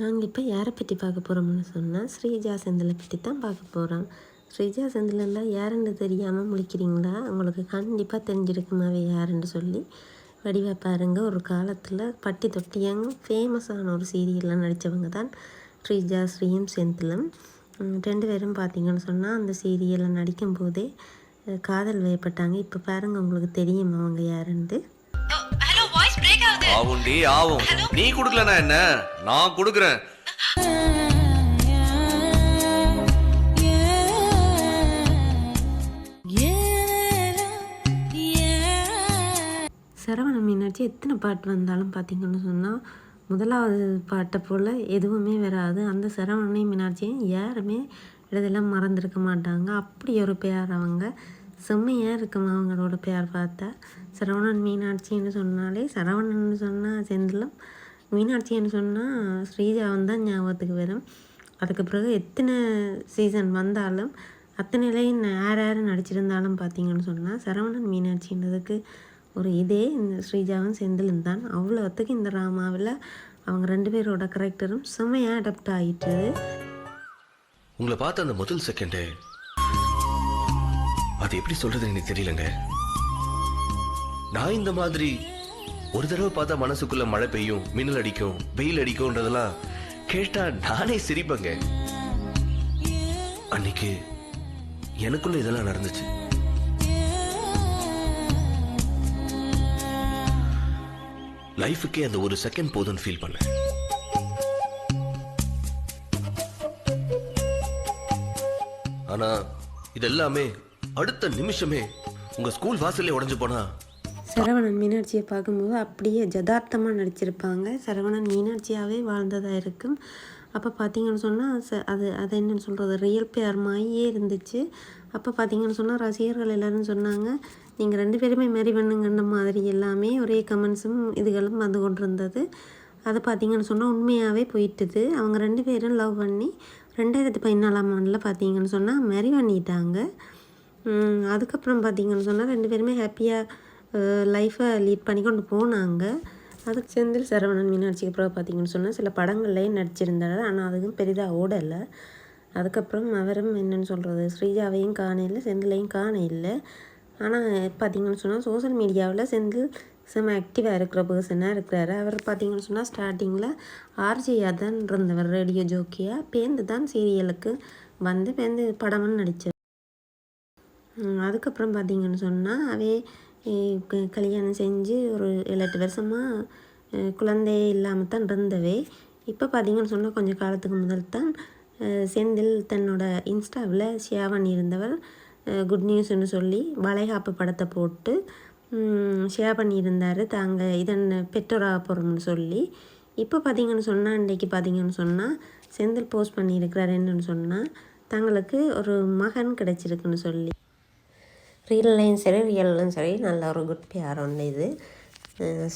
நாங்கள் இப்போ யாரை பற்றி பார்க்க போகிறோம்னு சொன்னால் ஸ்ரீஜா செந்திலை பற்றி தான் பார்க்க போகிறோம். ஸ்ரீஜா செந்திலெல்லாம் யாருன்னு தெரியாமல் முழிக்கிறீங்களா? உங்களுக்கு கண்டிப்பாக தெரிஞ்சிருக்குமாவே யாருன்னு சொல்லி வடிவா பாருங்க. ஒரு காலத்தில் பட்டி தொட்டியாங்க ஃபேமஸான ஒரு சீரியலில் நடித்தவங்க தான் ஸ்ரீஜா ஸ்ரீயும் செந்திலும். ரெண்டு பேரும் பார்த்தீங்கன்னு சொன்னால் அந்த சீரியலில் நடிக்கும் போதே காதல் வயப்பட்டாங்க. இப்போ பாருங்கள், உங்களுக்கு தெரியும் அவங்க யாருன்னு. ஆவுண்டி ஆவும். நீ குடுக்கலனா என்ன, நான் குடுக்குறேன். சரவணன் மீனாட்சி எத்தனை பாட்டு வந்தாலும் பார்த்தீங்கன்னு சொன்னால் முதலாவது பாட்டை போல் எதுவுமே வராது. அந்த சரவணனை மீனாட்சியும் யாருமே இதெல்லாம் மறந்துருக்க மாட்டாங்க. அப்படி ஒரு பேர் அவங்க செம்மையாக இருக்கும் அவங்களோட பேர் பார்த்தா. சரவணன் மீனாட்சின்னு சொன்னாலே சரவணன் சொன்னால் செந்திலும், மீனாட்சின்னு சொன்னால் ஸ்ரீஜாவன் தான் ஞாபகத்துக்கு வரும். அதுக்கு பிறகு எத்தனை சீசன் வந்தாலும் அத்தனையிலையும் யார் யார் நடிச்சிருந்தாலும் பார்த்தீங்கன்னு சொன்னால் சரவணன் மீனாட்சின்றதுக்கு ஒரு இதே இந்த ஸ்ரீஜாவும் செந்திலும் தான். அவ்வளோத்துக்கு இந்த ட்ராமாவில் அவங்க ரெண்டு பேரோட கரெக்டரும் செம்மையாக அடாப்ட் ஆகிட்டு. உங்களை பார்த்த அந்த முதல் செகண்டே அது எப்படி சொல்றதுன்னு எனக்கு தெரியலங்க. நான் இந்த மாதிரி ஒரு தடவை பார்த்தா மனசுக்குள்ள மழை பெய்யும், மின்னல் அடிக்கும், வெயில் அடிக்கும்ன்றதெல்லாம் கேட்டா நானே சிரிப்பேங்க. அன்னைக்கு எனக்குள்ள இதெல்லாம் நடந்துச்சு. லைஃபுக்கே அந்த ஒரு செகண்ட் போதும்னு ஃபீல் பண்ணேன். ஆனா இதெல்லாமே அடுத்த நிமிஷமே உங்க ஸ்கூல் வாசல்லே உடைஞ்சு போனா. சரவணன் மீனாட்சியை பார்க்கும்போது அப்படியே ஜதார்த்தமாக நடிச்சிருப்பாங்க. சரவணன் மீனாட்சியாகவே வாழ்ந்ததாக இருக்கும். அப்போ பார்த்தீங்கன்னு சொன்னால் அது என்னென்னு சொல்கிறது, ரியல் பேர் மாதிரியே இருந்துச்சு. அப்போ பார்த்தீங்கன்னு சொன்னால் ரசிகர்கள் எல்லோரும் சொன்னாங்க, நீங்கள் ரெண்டு பேருமே மேரி பண்ணுங்கன்ற மாதிரி எல்லாமே ஒரே கமெண்ட்ஸும் இதுகளும் வந்து கொண்டு இருந்தது. அதை பார்த்தீங்கன்னு சொன்னால் உண்மையாகவே போயிட்டுது. அவங்க ரெண்டு பேரும் லவ் பண்ணி 2014ஆம் ஆண்டில் பார்த்தீங்கன்னு சொன்னால் மேரி பண்ணிட்டாங்க. அதுக்கப்புறம் பார்த்தீங்கன்னு சொன்னால் ரெண்டு பேருமே ஹாப்பியாக லைஃப்பை லீட் பண்ணி கொண்டு போனாங்க. அதுக்கு செந்தில் சரவணன் மீனாட்சிக்கு அப்புறம் பார்த்தீங்கன்னு சொன்னால் சில படங்கள்லேயும் நடிச்சிருந்தார். ஆனால் அதுக்கும் பெரிதாக ஓடலை. அதுக்கப்புறம் அவரும் என்னென்னு சொல்கிறது, ஸ்ரீஜாவையும் காண இல்லை, செந்திலையும் காண இல்லை. ஆனால் பார்த்தீங்கன்னு சொன்னால் சோஷியல் மீடியாவில் செந்தில் செம்ம ஆக்டிவாக இருக்கிற பர்சனாக இருக்கிறாரு. அவர் பார்த்தீங்கன்னு சொன்னால் ஸ்டார்டிங்கில் ஆர்ஜியாக தான் இருந்தவர், ரேடியோ ஜோக்கியாக. பேருந்து தான் சீரியலுக்கு வந்து பேருந்து படம்னு நடித்தார். அதுக்கப்புறம் பார்த்தீங்கன்னு சொன்னால் அவே கல்யாணம் செஞ்சு ஒரு 7-8 வருஷமாக குழந்தை இல்லாமல் தான் இருந்தவே. இப்போ பார்த்தீங்கன்னு சொன்னால் கொஞ்சம் காலத்துக்கு முதல் தான் செந்தில் தன்னோட இன்ஸ்டாவில் ஷேர் பண்ணியிருந்தவர் குட் நியூஸ்ன்னு சொல்லி வளைகாப்பு படத்தை போட்டு ஷேர் பண்ணியிருந்தார். தாங்கள் இதன் பெற்றோராக போகிறோம்னு சொல்லி. இப்போ பார்த்தீங்கன்னு சொன்னால் இன்றைக்கி பார்த்தீங்கன்னு சொன்னால் செந்தில் போஸ்ட் பண்ணியிருக்கிறார். என்னன்னு சொன்னால் தங்களுக்கு ஒரு மகன் கிடச்சிருக்குன்னு சொல்லி. ரியல்லையும் சரி ரியல்லையும் சரி நல்ல ஒரு குட் பேர் ஒன்று. இது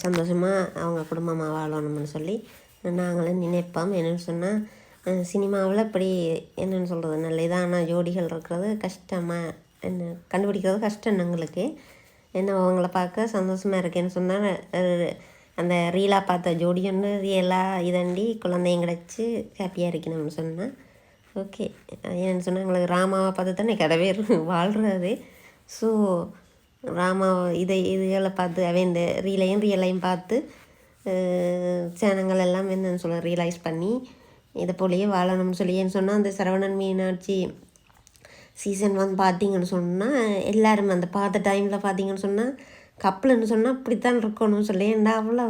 சந்தோஷமாக அவங்க குடும்பமாக வாழணும்னு சொல்லி நாங்களும் நினைப்போம். என்னென்னு சொன்னால் சினிமாவில் இப்படி என்னென்னு சொல்கிறது, நல்ல இதான ஜோடிகள் இருக்கிறது கஷ்டமாக என்ன கண்டுபிடிக்கிறது கஷ்டம் எங்களுக்கு. என்ன அவங்கள பார்க்க சந்தோஷமாக இருக்கேன்னு சொன்னால் அந்த ரீலாக பார்த்த ஜோடி ஒன்று ரியலாக இதண்டி குழந்தையும் கிடச்சி ஹாப்பியாக இருக்கணும்னு சொன்னால் ஓகே. என்னென்னு சொன்னால் எங்களுக்கு ராமாவை பார்த்து தானே கடவே வாழ்கிறது. ஸோ ராமா இதுகளை பார்த்து அவன் இந்த ரியலையும் பார்த்து சேனங்கள் எல்லாம் என்னென்னு சொல்ல ரியலைஸ் பண்ணி இதை போலேயே வாழணும்னு சொல்லி. ஏன்னு சொன்னால் அந்த சரவணன் மீனாட்சி சீசன் 1 பார்த்தீங்கன்னு சொன்னால் எல்லோரும் அந்த பார்த்த டைமில் பார்த்தீங்கன்னு சொன்னால் கப்பலுன்னு சொன்னால் இப்படித்தான் இருக்கணும்னு சொல்லி. ஏன்டா அவ்வளோ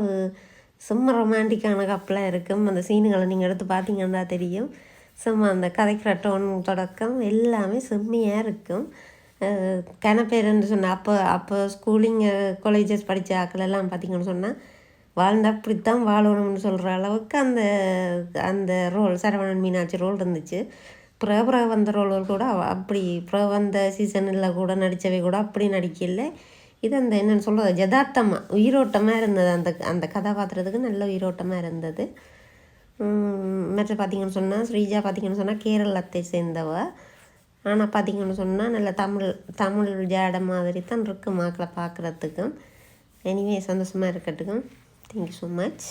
செம்ம ரொமான்டிக்கான கப்பலாக இருக்கும். அந்த சீனுகளை நீங்கள் எடுத்து பார்த்தீங்கன்னா தெரியும். செம்ம அந்த கதைக்கிற டோன் தொடக்கம் எல்லாமே செம்மையாக இருக்கும். கனப்பேருன்னு சொன்னால் அப்போ ஸ்கூலிங் காலேஜஸ் படித்த ஆக்களெல்லாம் பார்த்திங்கன்னு சொன்னால் வாழ்ந்தால் இப்படித்தான் வாழணும்னு சொல்கிற அளவுக்கு அந்த ரோல் சரவணன் மீனாட்சி ரோல் இருந்துச்சு. பிறகு வந்த ரோல்கள் கூட அப்படி வந்த சீசனில் கூட நடித்தவை கூட அப்படி நடிக்கல. இது அந்த என்னென்னு சொல்கிறது யதார்த்தமாக உயிரோட்டமாக இருந்தது. அந்த கதாபாத்திரத்துக்கு நல்ல உயிரோட்டமாக இருந்தது. மற்ற பார்த்திங்கன்னு சொன்னால் ஸ்ரீஜா பார்த்திங்கன்னு சொன்னால் கேரளத்தை சேர்ந்தவ. ஆனால் பார்த்திங்கன்னு சொன்னால் நல்ல தமிழ் ஜாட மாதிரி தான் இருக்குது மக்களை பார்க்குறதுக்கும். எனிவே சந்தோஷமாக இருக்கட்டுக்கும். Thank you so much.